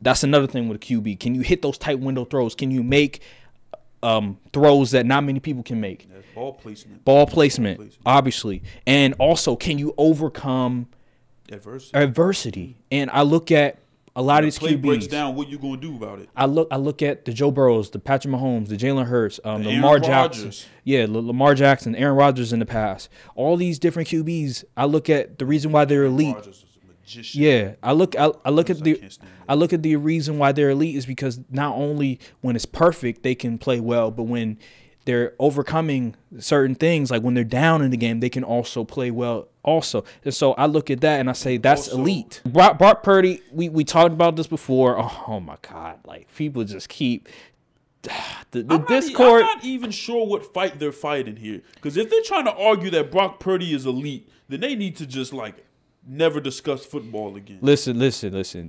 That's another thing with a QB. Can you hit those tight window throws? Can you make throws that not many people can make? That's ball placement. Ball placement, obviously. And also, can you overcome adversity? And I look at a lot of these play QBs. Breaks down what you gonna do about it. I look at the Joe Burrows, the Patrick Mahomes, the Jalen Hurts, the Lamar Jackson. Yeah, Lamar Jackson, Aaron Rodgers in the past. All these different QBs. I look at the reason why they're elite. Yeah, I look at the reason why they're elite is because not only when it's perfect they can play well, but when they're overcoming certain things, like when they're down in the game, they can also play well also. And so I look at that and I say that's elite. Brock Purdy, we talked about this before. Oh my God, like people just keep the Discord. I'm not even sure what fight they're fighting here, because if they're trying to argue that Brock Purdy is elite, then they need to just like never discuss football again. Listen.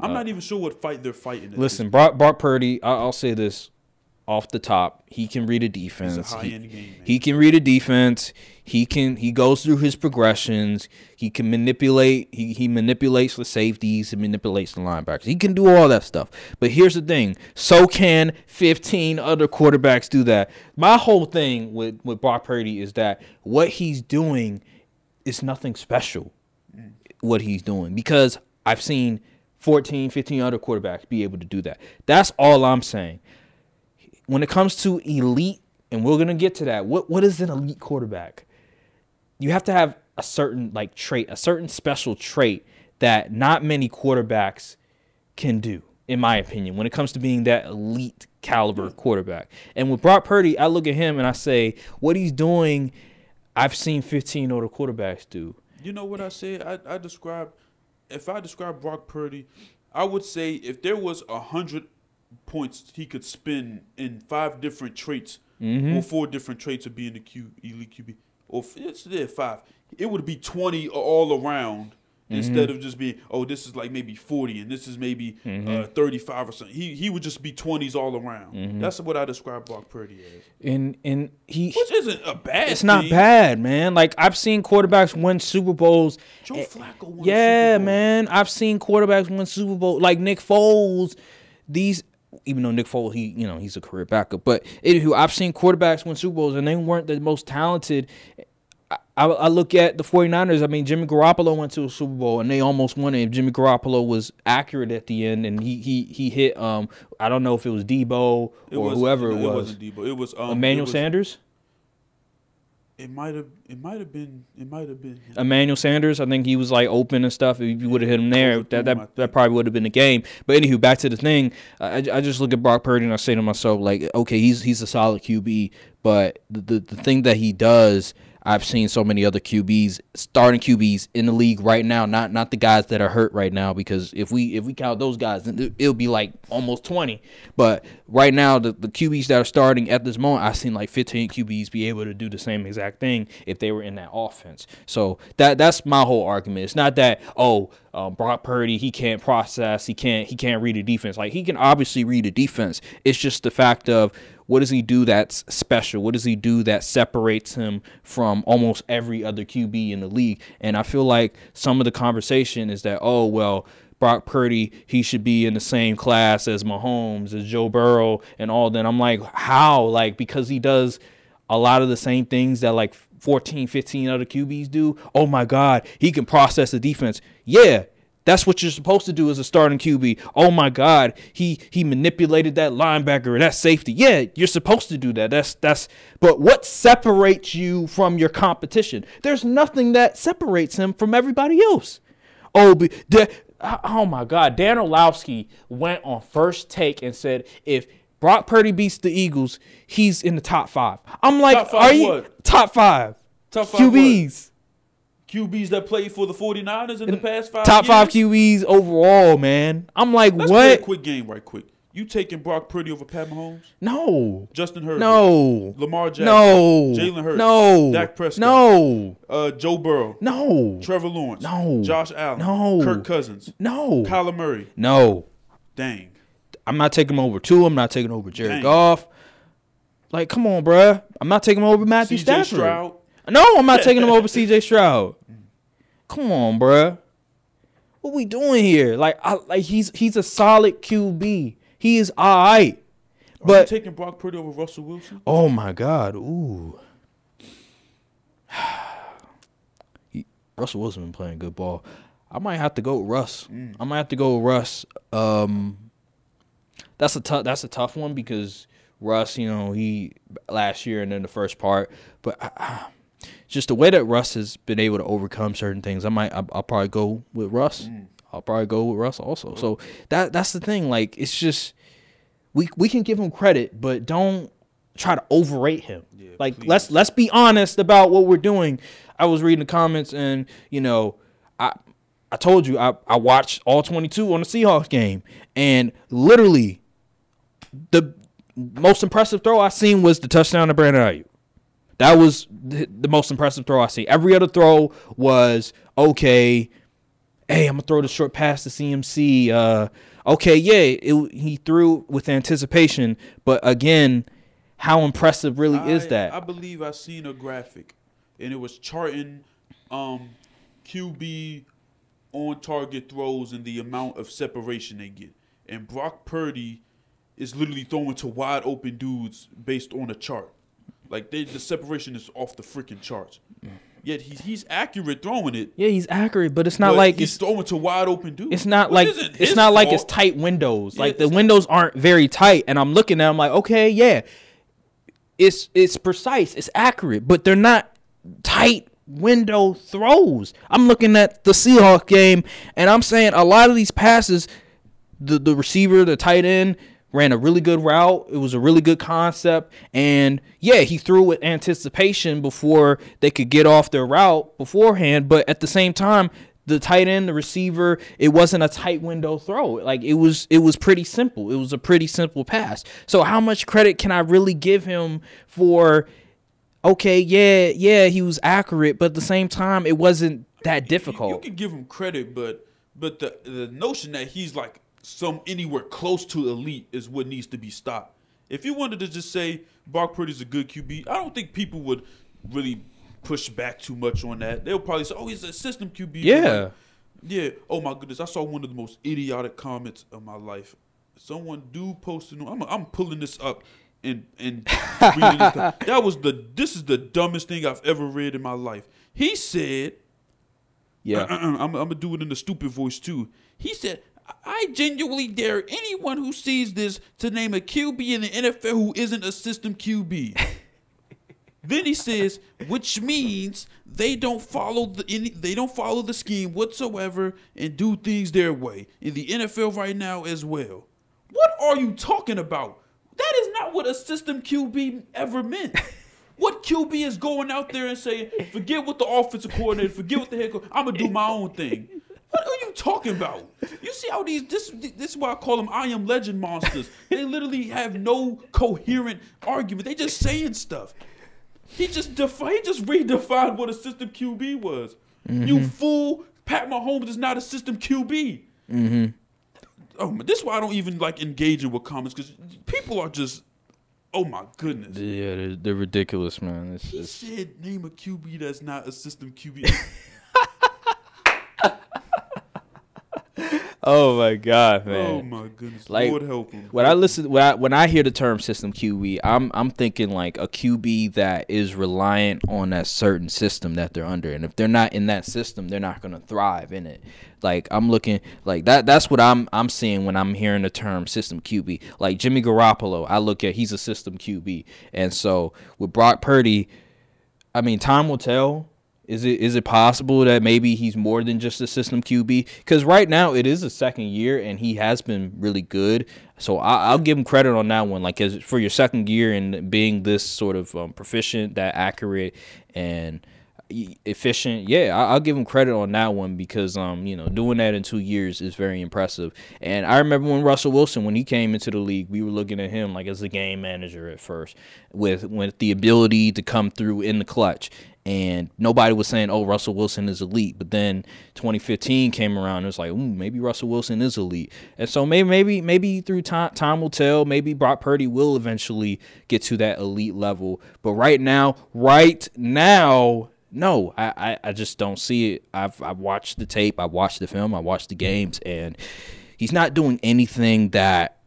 I'm not even sure what fight they're fighting. Listen, Brock Purdy, I'll say this off the top. He can read a defense. He's a high-end game, man. He can read a defense. He goes through his progressions. He can manipulate. He manipulates the safeties. He manipulates the linebackers. He can do all that stuff. But here's the thing. So can 15 other quarterbacks do that. My whole thing with Brock Purdy is that what he's doing is nothing special. What he's doing, because I've seen 14, 15 other quarterbacks be able to do that. That's all I'm saying. When it comes to elite, and we're going to get to that, what is an elite quarterback? You have to have a certain trait, a certain special trait that not many quarterbacks can do, in my opinion, when it comes to being that elite caliber quarterback. And with Brock Purdy, I look at him and I say, what he's doing, I've seen 15 other quarterbacks do. You know what I said? If I describe Brock Purdy, I would say if there was 100 points he could spend in 5 different traits, or 4 different traits of being elite QB, or it's there 5, it would be 20 all around. Instead of just being, this is like maybe 40 and this is maybe 35 or something. He would just be 20s all around. That's what I describe Brock Purdy as. And which isn't a bad thing. It's not bad, man. Like, I've seen quarterbacks win Super Bowls. Joe Flacco won Yeah, Super Bowl. man. I've seen quarterbacks win Super Bowl. Like Nick Foles. Even though Nick Foles, he's a career backup. But anywho, I've seen quarterbacks win Super Bowls and they weren't the most talented. I look at the 49ers. I mean, Jimmy Garoppolo went to a Super Bowl and they almost won it. Jimmy Garoppolo was accurate at the end, and he hit. I don't know if it was Debo or whoever it was. It wasn't Debo. It was Emmanuel Sanders. It might have been. Emmanuel Sanders. I think he was like open and stuff. If you would have hit him there, that probably would have been the game. But anywho, back to the thing. I just look at Brock Purdy and I say to myself, like, okay, he's a solid QB, but the thing that he does, I've seen so many other QBs, starting QBs in the league right now, not the guys that are hurt right now, because if we count those guys, then it'll be like almost 20. But right now, the QBs that are starting at this moment, I've seen like 15 QBs be able to do the same exact thing if they were in that offense. So that's my whole argument. It's not that, Brock Purdy, he can't process, he can't read a defense. Like, he can obviously read a defense. It's just the fact of, what does he do that's special? What does he do that separates him from almost every other QB in the league? And I feel like some of the conversation is that, Brock Purdy, he should be in the same class as Mahomes, as Joe Burrow, and all that. I'm like, how? Like, because he does a lot of the same things that like 14, 15 other QBs do. Oh my God, he can process the defense. Yeah. That's what you're supposed to do as a starting QB. Oh my God, he manipulated that linebacker or that safety. Yeah, you're supposed to do that. That's. But what separates you from your competition? There's nothing that separates him from everybody else. Oh my God, Dan Orlovsky went on First Take and said if Brock Purdy beats the Eagles, he's in the top 5. I'm like, top 5 are you what? Top 5? Top 5 QBs. What? QBs that played for the 49ers in the past 5 Top years? 5 QBs overall, man. I'm like, Let's what? play a quick game right quick. You taking Brock Purdy over Pat Mahomes? No. Justin Herbert? No. Lamar Jackson? No. Jalen Hurts? No. Dak Prescott? No. Joe Burrow? No. Trevor Lawrence? No. Josh Allen? No. Kirk Cousins? No. Kyler Murray? No. Dang. I'm not taking him over Tua. I'm not taking over Jared Goff. Like, come on, bruh. I'm not taking him over Matthew Stafford. Stroud? No, I'm not taking him over C.J. Stroud. Come on, bruh. what we doing here? Like he's a solid QB. He is all right. But are you taking Brock Purdy over Russell Wilson? Oh my God. Ooh. Russell Wilson been playing good ball. I might have to go with Russ. I might have to go with Russ. That's a tough one because Russ, he last year and then the first part, but just the way that Russ has been able to overcome certain things, I'll probably go with Russ. I'll probably go with Russ also. So that's the thing. Like, it's just we can give him credit, but don't try to overrate him. Yeah, like please. let's be honest about what we're doing. I was reading the comments and I told you I watched all 22 on the Seahawks game, and literally the most impressive throw I seen was the touchdown to Brandon Ayuk. That was the most impressive throw I see. Every other throw was okay. Hey, I'm gonna throw the short pass to CMC. Okay, yeah, he threw with anticipation, but again, how impressive really is that? I believe I seen a graphic, and it was charting QB on target throws and the amount of separation they get. And Brock Purdy is literally throwing to wide open dudes based on a chart. Like the separation is off the freaking charts. Yet he's accurate throwing it. Yeah, he's accurate, but it's not like he's throwing to wide open dudes. It's not like it's tight windows. Yeah, like the windows aren't very tight, and I'm looking at them like, okay, yeah, it's precise, it's accurate, but they're not tight window throws. I'm looking at the Seahawks game, and I'm saying a lot of these passes, the receiver, the tight end, ran a really good route. It was a really good concept. And, yeah, he threw with anticipation before they could get off their route beforehand. But at the same time, the tight end, the receiver, it wasn't a tight window throw. Like, it was pretty simple. It was a pretty simple pass. So how much credit can I really give him for, okay, yeah, he was accurate, but at the same time, it wasn't that difficult. You can give him credit, but the notion that he's like anywhere close to elite is what needs to be stopped. If you wanted to just say Brock Purdy's a good QB, I don't think people would really push back too much on that. They'll probably say, oh, he's a system QB. Yeah. Yeah. Oh, my goodness. I saw one of the most idiotic comments of my life. Dude posted, I'm pulling this up and reading it. This is the dumbest thing I've ever read in my life. He said, yeah, I'm going to do it in the stupid voice too. He said, I genuinely dare anyone who sees this to name a QB in the NFL who isn't a system QB. Then he says, which means they don't follow the scheme whatsoever and do things their way in the NFL right now as well. What are you talking about? That is not what a system QB ever meant. What QB is going out there and saying, forget what the offensive coordinator, forget what the head coach, I'm gonna do my own thing. What are you talking about? You see how this is why I call them I am legend monsters. They literally have no coherent argument. They just saying stuff. He just redefined what a system QB was. Mm-hmm. You fool! Pat Mahomes is not a system QB. Mm-hmm. Oh, this is why I don't even like engaging with comments because people are just, oh my goodness. Yeah, they're ridiculous, man. He said name a QB that's not a system QB. Oh my God, man! Oh my goodness, like, Lord help him. When I hear the term system QB, I'm thinking like a QB that is reliant on that certain system that they're under, and if they're not in that system, they're not gonna thrive in it. Like I'm looking like that. That's what I'm seeing when I'm hearing the term system QB. Like Jimmy Garoppolo, I look at he's a system QB, and so with Brock Purdy, I mean, time will tell. Is it possible that maybe he's more than just a system QB? Because right now it is a second year and he has been really good. So I'll give him credit on that one. Like for your second year and being this sort of proficient, that accurate and efficient, yeah, I'll give him credit on that one because doing that in 2 years is very impressive. And I remember when Russell Wilson, when he came into the league, we were looking at him like as a game manager at first with the ability to come through in the clutch. And nobody was saying, oh, Russell Wilson is elite. But then 2015 came around. And it was like, maybe Russell Wilson is elite. And so maybe through time will tell. Maybe Brock Purdy will eventually get to that elite level. But right now, no, I just don't see it. I've watched the tape, I watched the film, I watched the games, and he's not doing anything that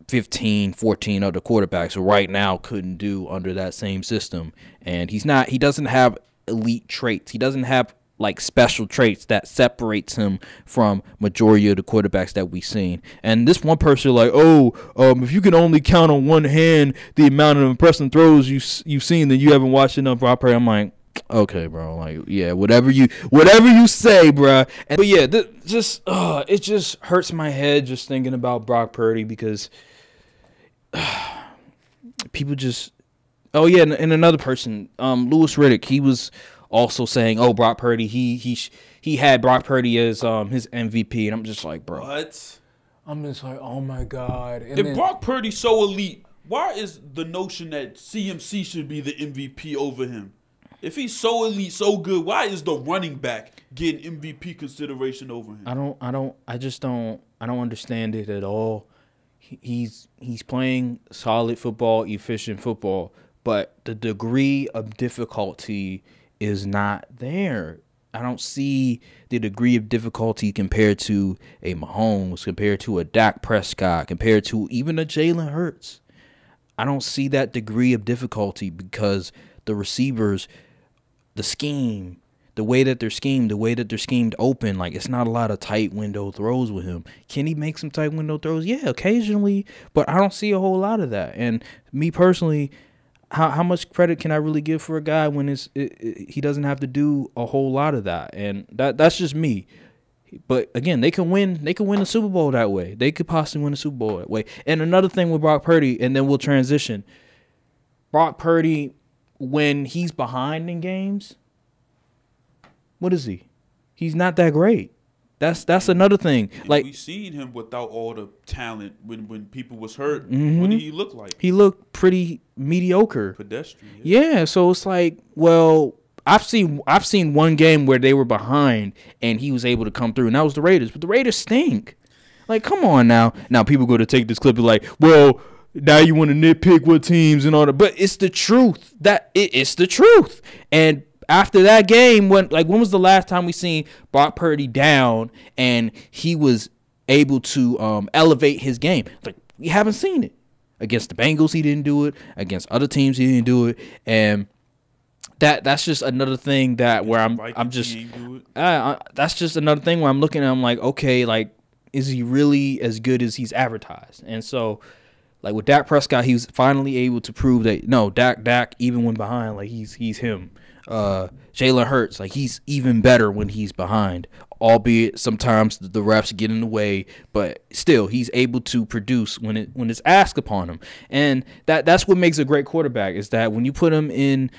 15, 14 other quarterbacks right now couldn't do under that same system. And he doesn't have elite traits. He doesn't have like special traits that separates him from majority of the quarterbacks that we've seen. And this one person like, if you can only count on one hand the amount of impressive throws you've seen, then you haven't watched enough Brock Purdy. I'm like, okay, bro. Like, yeah, whatever you say, bro. But yeah, it just hurts my head just thinking about Brock Purdy because people just. Oh yeah, and another person, Louis Riddick, he was also saying, "Oh, Brock Purdy, he had Brock Purdy as his MVP," and I'm just like, bro, what? I'm just like, oh my god. And if Brock Purdy's so elite, why is the notion that CMC should be the MVP over him? If he's so elite, so good, why is the running back getting MVP consideration over him? I don't understand it at all. He's playing solid football, efficient football, but the degree of difficulty is not there. I don't see the degree of difficulty compared to a Mahomes, compared to a Dak Prescott, compared to even a Jalen Hurts. I don't see that degree of difficulty because the receivers, the scheme, the way that they're schemed open, like it's not a lot of tight window throws with him. Can he make some tight window throws? Yeah, occasionally, but I don't see a whole lot of that. And me personally, how much credit can I really give for a guy when he doesn't have to do a whole lot of that? And that's just me. But again, they can win the Super Bowl that way. They could possibly win the Super Bowl that way. And another thing with Brock Purdy, and then we'll transition. Brock Purdy, when he's behind in games, what is he? He's not that great. That's another thing. And like we seen him without all the talent when people was hurt. Mm-hmm. What did he look like? He looked pretty mediocre. Pedestrian. Yeah, so it's like, well, I've seen one game where they were behind and he was able to come through, and that was the Raiders. But the Raiders stink. Like, come on now. Now people go to take this clip and like, well, now you want to nitpick what teams and all that. But it's the truth. It's the truth. And after that game, when was the last time we seen Brock Purdy down and he was able to elevate his game? Like, we haven't seen it. Against the Bengals, he didn't do it. Against other teams, he didn't do it. And that's just another thing that where I'm just that's just another thing where I'm looking at him like, okay, like, is he really as good as he's advertised? And so, like with Dak Prescott, he was finally able to prove that no, Dak even when behind, like he's him. Jalen Hurts, like he's even better when he's behind, albeit sometimes the refs get in the way, but still he's able to produce when it's asked upon him. And that's what makes a great quarterback, is that when you put him in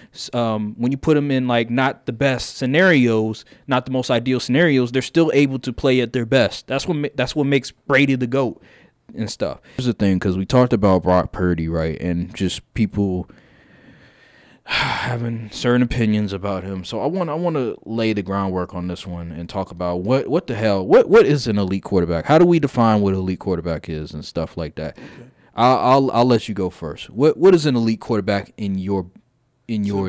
like not the best scenarios, not the most ideal scenarios, they're still able to play at their best. That's what makes Brady the GOAT and stuff. Here's the thing, because we talked about Brock Purdy, right, and just people having certain opinions about him. So I want to lay the groundwork on this one and talk about what the hell, what is an elite quarterback? How do we define what an elite quarterback is and stuff like that? Okay. I'll let you go first. What is an elite quarterback in your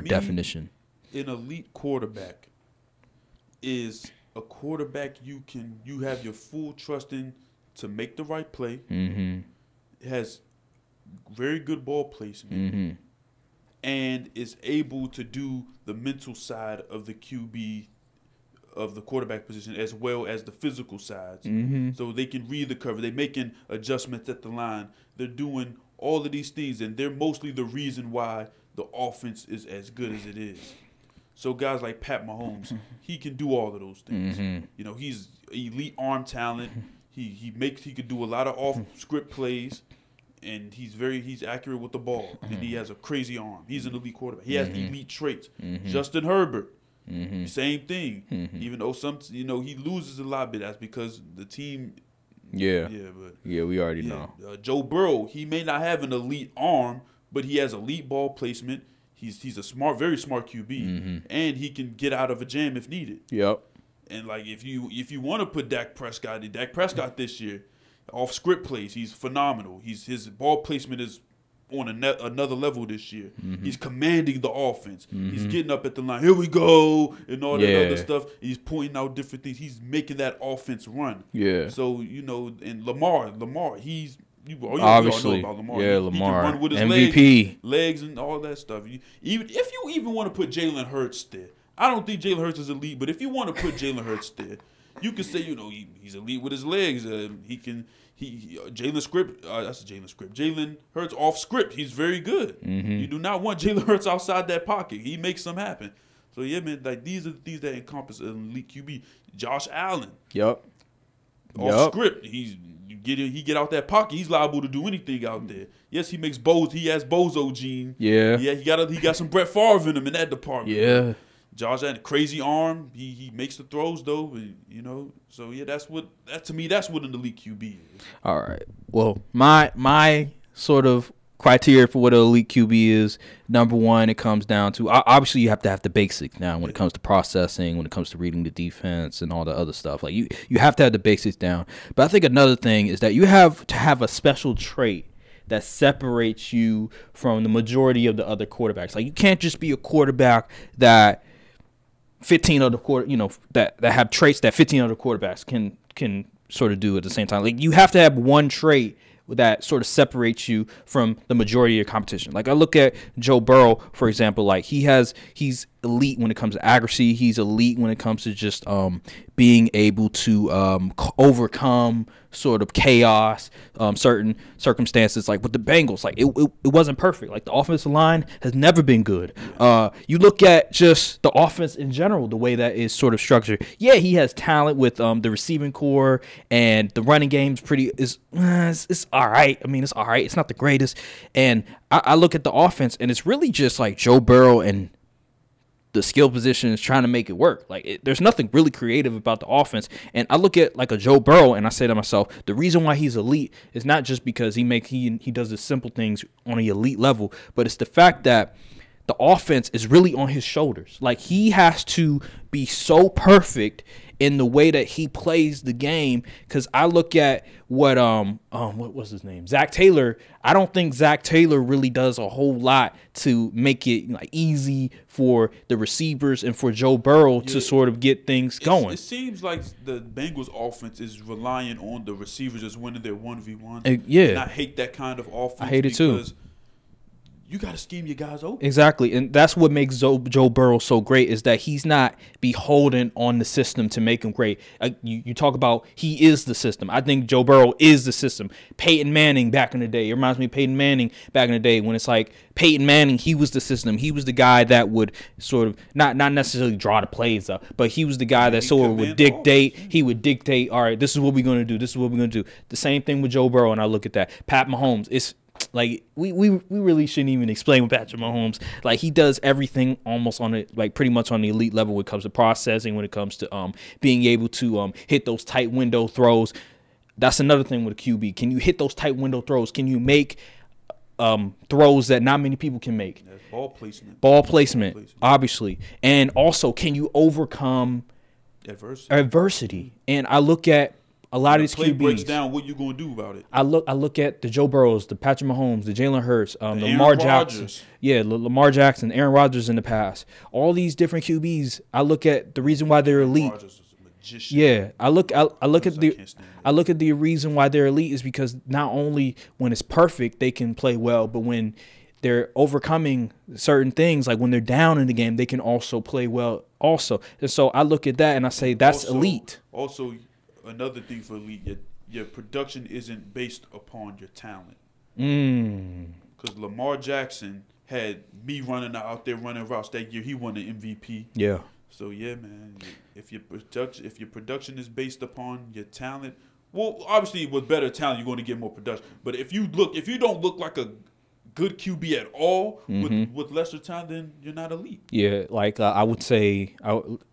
definition? An elite quarterback is a quarterback you have your full trust in to make the right play. Mm-hmm. It has very good ball placement. Mm-hmm. And is able to do the mental side of the QB, of the quarterback position, as well as the physical sides. Mm-hmm. So they can read the cover. They're making adjustments at the line. They're doing all of these things, and they're mostly the reason why the offense is as good as it is. So guys like Pat Mahomes, he can do all of those things. Mm-hmm. You know, he's elite arm talent. He could do a lot of off-script plays. And he's accurate with the ball. And he has a crazy arm. He's an elite quarterback. He has elite traits. Mm-hmm. Justin Herbert, mm-hmm. same thing. Mm-hmm. Even though he loses a lot, but that's because the team. Yeah, we already know. Joe Burrow, he may not have an elite arm, but he has elite ball placement. He's a very smart QB, mm-hmm. and he can get out of a jam if needed. Yep. And like if you want to put Dak Prescott this year. Off script plays, he's phenomenal. His ball placement is on another level this year. He's commanding the offense. He's getting up at the line. Here we go, and all that other stuff. He's pointing out different things. He's making that offense run. Yeah. So and Lamar, he's obviously, know about Lamar. Lamar, he can run with his MVP, legs and all that stuff. Even if you even want to put Jalen Hurts there, I don't think Jalen Hurts is elite. But if you want to put Jalen Hurts there, you can say he's elite with his legs. Jalen Hurts off script. He's very good. You do not want Jalen Hurts outside that pocket. He makes them happen. So yeah, man, like these are the things that encompass an elite QB. Josh Allen. Off script. He get out that pocket. He's liable to do anything out there. Yes, he has bozo gene. Yeah, he got some Brett Favre in him in that department. Yeah. Josh had a crazy arm. He makes the throws though, So yeah, that's what an elite QB is. All right. Well, my sort of criteria for what an elite QB is, number one, it comes down to obviously you have to have the basics now when it comes to processing, when it comes to reading the defense and all the other stuff. Like you have to have the basics down. But I think another thing is that you have to have a special trait that separates you from the majority of the other quarterbacks. Like you can't just be a quarterback that 15 other that have traits that 15 other quarterbacks can sort of do at the same time. Like you have to have one trait that sort of separates you from the majority of your competition. Like I look at Joe Burrow, for example, like he's elite when it comes to accuracy. He's elite when it comes to just being able to overcome sort of chaos, certain circumstances. Like with the Bengals, like it wasn't perfect. Like the offensive line has never been good. You look at just the offense in general, the way that is sort of structured. Yeah, he has talent with the receiving core, and the running game's it's all right. I mean, it's all right. It's not the greatest. And I look at the offense, and it's really just like Joe Burrow and the skill position is trying to make it work. Like there's nothing really creative about the offense. And I look at like a Joe Burrow and I say to myself, the reason why he's elite is not just because he does the simple things on an elite level, but it's the fact that the offense is really on his shoulders. Like he has to be so perfect in the way that he plays the game. Because I look at what was his name? Zach Taylor. I don't think Zach Taylor really does a whole lot to make it like easy for the receivers and for Joe Burrow to sort of get things going. It seems like the Bengals offense is relying on the receivers just winning their 1v1s. And I hate that kind of offense. I hate it too. You got to scheme your guys open. Exactly. And that's what makes Joe Burrow so great, is that he's not beholden on the system to make him great. You talk about he is the system. I think Joe Burrow is the system. Peyton Manning back in the day. It reminds me of Peyton Manning back in the day when it's like Peyton Manning, he was the system. He was the guy that would sort of not necessarily draw the plays up, but he was the guy that sort of would dictate. He would dictate, all right, this is what we're going to do. This is what we're going to do. The same thing with Joe Burrow, and I look at that. Pat Mahomes, it's like we really shouldn't even explain what Patrick Mahomes, like he does everything almost on it, like pretty much on the elite level when it comes to processing, when it comes to being able to hit those tight window throws. That's another thing with a QB. Can you hit those tight window throws? Can you make throws that not many people can make? Ball placement, obviously. And also, can you overcome adversity? And I look at a lot of these QBs. Breaks down what you gonna do about it. I look at the Joe Burrows, the Patrick Mahomes, the Jalen Hurts, Lamar Jackson. Yeah, Lamar Jackson, Aaron Rodgers in the past. All these different QBs. I look at the reason why they're elite. Yeah, I look at the reason why they're elite is because not only when it's perfect they can play well, but when they're overcoming certain things, like when they're down in the game, they can also play well also. And so I look at that and I say that's elite. Also, another thing for elite, your production isn't based upon your talent. Because Lamar Jackson had me out there running routes that year. He won the MVP. Yeah. So yeah, man. If your production is based upon your talent, well, obviously with better talent you're going to get more production. But if you don't look like a good QB at all with lesser talent, then you're not elite. Yeah, like I would say,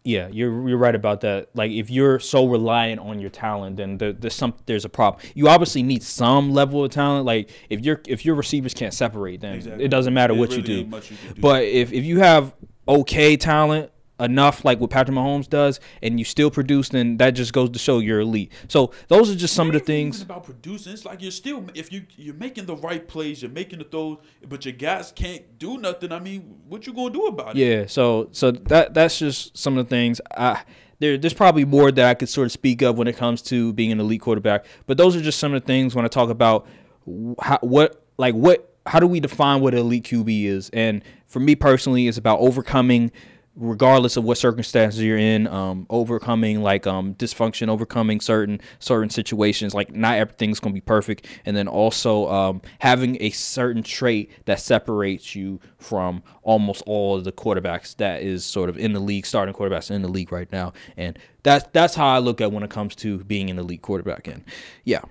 you're right about that. Like if you're so reliant on your talent, then there's a problem. You obviously need some level of talent. Like if your receivers can't separate, then it doesn't matter what you do. But if you have okay talent, enough like what Patrick Mahomes does, and you still produce, then that just goes to show you're elite. So those are just some of the things. Even about producing, it's like you're still, if you're making the right plays, you're making the throws, but your guys can't do nothing. I mean, what you gonna do about it? Yeah. So that's just some of the things. There's probably more that I could sort of speak of when it comes to being an elite quarterback, but those are just some of the things when I talk about how do we define what an elite QB is. And for me personally, it's about overcoming, regardless of what circumstances you're in, overcoming dysfunction, overcoming certain situations. Like not everything's going to be perfect. And then also having a certain trait that separates you from almost all of the quarterbacks that is sort of in the league, starting quarterbacks in the league right now. And that's how I look at when it comes to being an elite quarterback. And yeah.